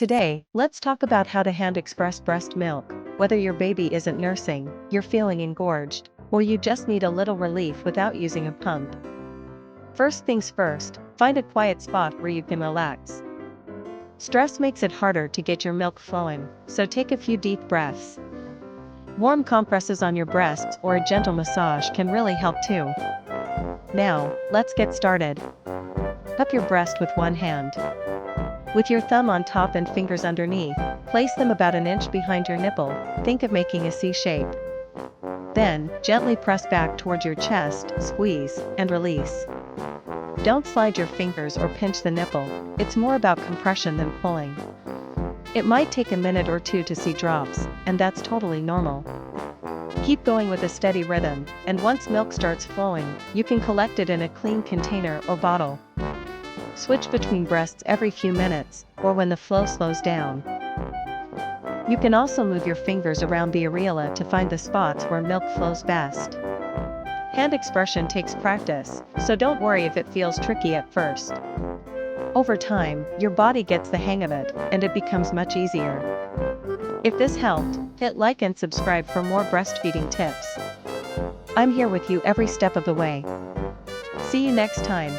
Today, let's talk about how to hand express breast milk, whether your baby isn't nursing, you're feeling engorged, or you just need a little relief without using a pump. First things first, find a quiet spot where you can relax. Stress makes it harder to get your milk flowing, so take a few deep breaths. Warm compresses on your breasts or a gentle massage can really help too. Now, let's get started. Cup your breast with one hand. With your thumb on top and fingers underneath, place them about an inch behind your nipple. Think of making a C shape. Then, gently press back towards your chest, squeeze, and release. Don't slide your fingers or pinch the nipple, it's more about compression than pulling. It might take a minute or two to see drops, and that's totally normal. Keep going with a steady rhythm, and once milk starts flowing, you can collect it in a clean container or bottle. Switch between breasts every few minutes, or when the flow slows down. You can also move your fingers around the areola to find the spots where milk flows best. Hand expression takes practice, so don't worry if it feels tricky at first. Over time, your body gets the hang of it, and it becomes much easier. If this helped, hit like and subscribe for more breastfeeding tips. I'm here with you every step of the way. See you next time.